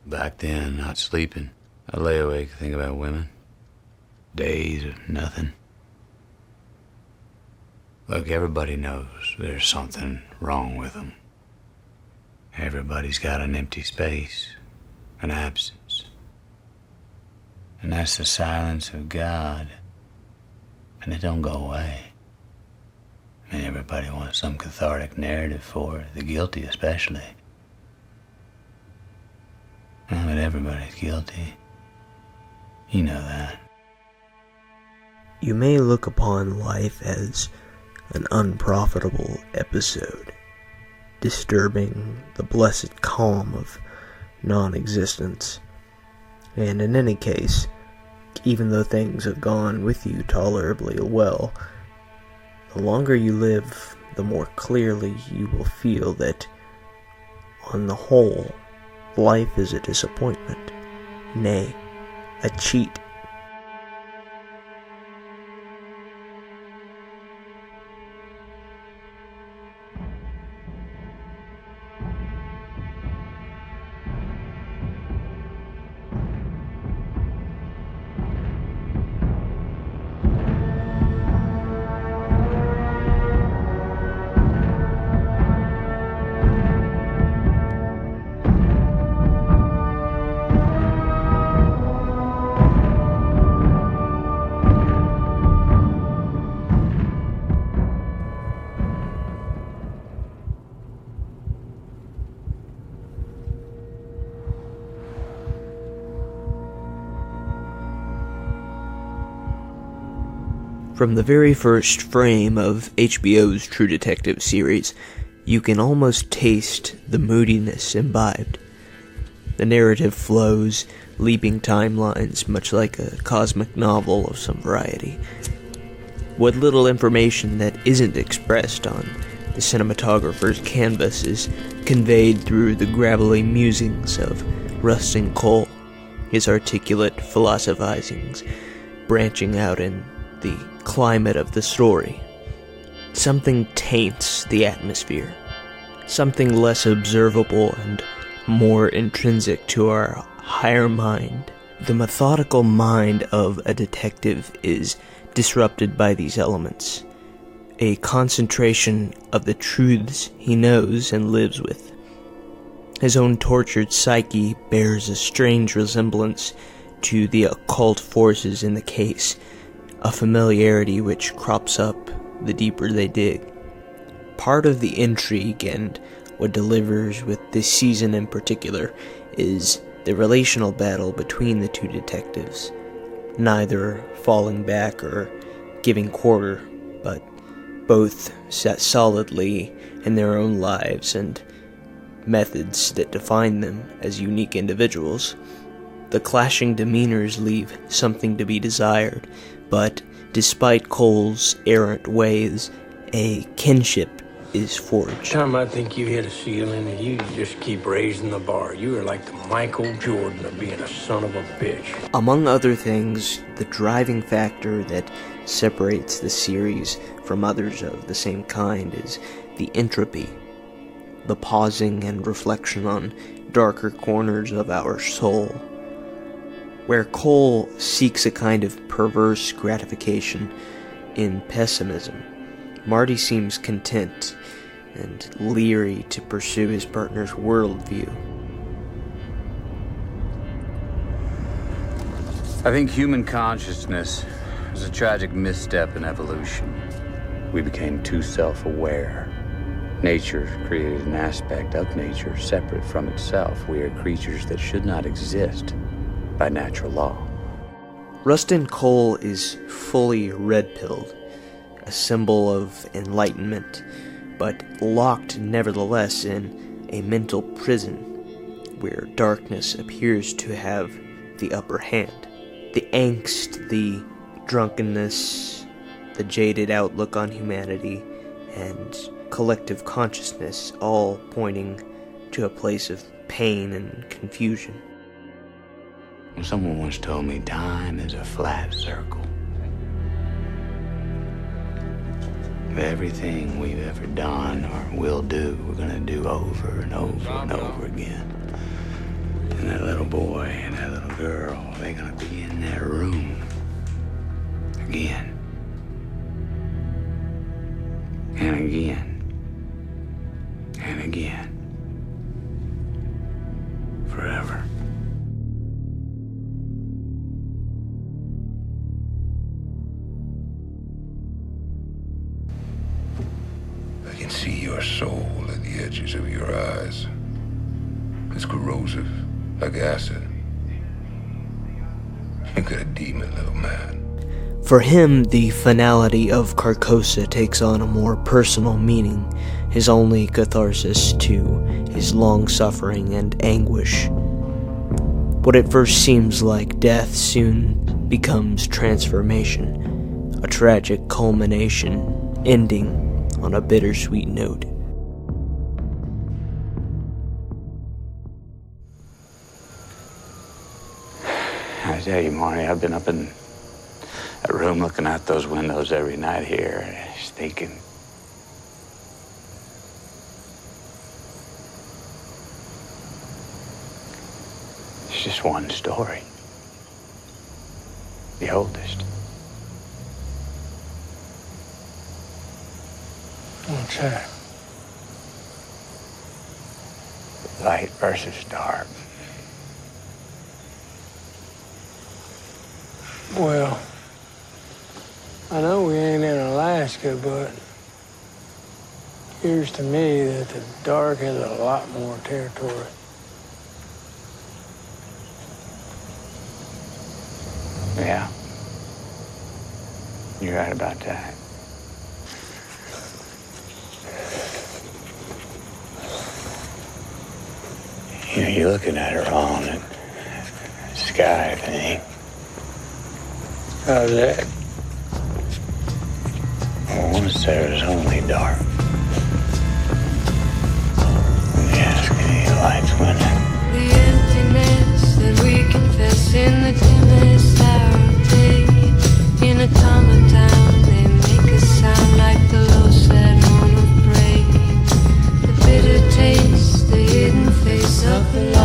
Back then, not sleeping, I lay awake thinking about women. Days of nothing. Look, everybody knows there's something wrong with them. Everybody's got an empty space, an absence. And that's the silence of God. And it don't go away. And everybody wants some cathartic narrative for it, the guilty especially. But everybody's guilty. You know that. You may look upon life as an unprofitable episode, disturbing the blessed calm of non-existence. And in any case, even though things have gone with you tolerably well, the longer you live, the more clearly you will feel that, on the whole, life is a disappointment, nay, a cheat. From the very first frame of HBO's True Detective series, you can almost taste the moodiness imbibed. The narrative flows, leaping timelines, much like a cosmic novel of some variety. What little information that isn't expressed on the cinematographer's canvas is conveyed through the gravelly musings of Rustin Cole, his articulate philosophizings branching out in the climate of the story. Something taints the atmosphere, something less observable and more intrinsic to our higher mind. The methodical mind of a detective is disrupted by these elements, a concentration of the truths he knows and lives with. His own tortured psyche bears a strange resemblance to the occult forces in the case, a familiarity which crops up the deeper they dig. Part of the intrigue and what delivers with this season in particular is the relational battle between the two detectives, neither falling back or giving quarter, but both set solidly in their own lives and methods that define them as unique individuals. The clashing demeanors leave something to be desired, but despite Cole's errant ways, a kinship is forged. Every time I think you hit a ceiling, you just keep raising the bar. You are like the Michael Jordan of being a son of a bitch. Among other things, the driving factor that separates the series from others of the same kind is the entropy, the pausing and reflection on darker corners of our soul. Where Cole seeks a kind of perverse gratification in pessimism, Marty seems content and leery to pursue his partner's worldview. I think human consciousness was a tragic misstep in evolution. We became too self-aware. Nature created an aspect of nature separate from itself. We are creatures that should not exist by natural law. Rustin Cole is fully red-pilled, a symbol of enlightenment, but locked nevertheless in a mental prison where darkness appears to have the upper hand. The angst, the drunkenness, the jaded outlook on humanity, and collective consciousness all pointing to a place of pain and confusion. Someone once told me time is a flat circle. Everything we've ever done or will do, we're gonna do over and over and over again. And that little boy and that little girl, they're gonna be in that room again. And again. And again. Forever. I can see your soul at the edges of your eyes. It's corrosive, like acid. You got a demon, little man. For him, the finality of Carcosa takes on a more personal meaning, his only catharsis to his long suffering and anguish. What at first seems like death soon becomes transformation, a tragic culmination, ending on a bittersweet note. I tell you, Marty, I've been up in that room looking out those windows every night here, just thinking. It's just one story. The oldest. What's that? Light versus dark. Well, I know we ain't in Alaska, but it appears to me that the dark has a lot more territory. Yeah. You're right about that. You know, you're looking at her on the sky thing. How's that? Well, once there was only dark. When you ask any lights went in. The emptiness that we confess in the dimmest hour of day. In a town, they make us sound like the low sad horn of prey. The bitter taste, the hidden face of the light.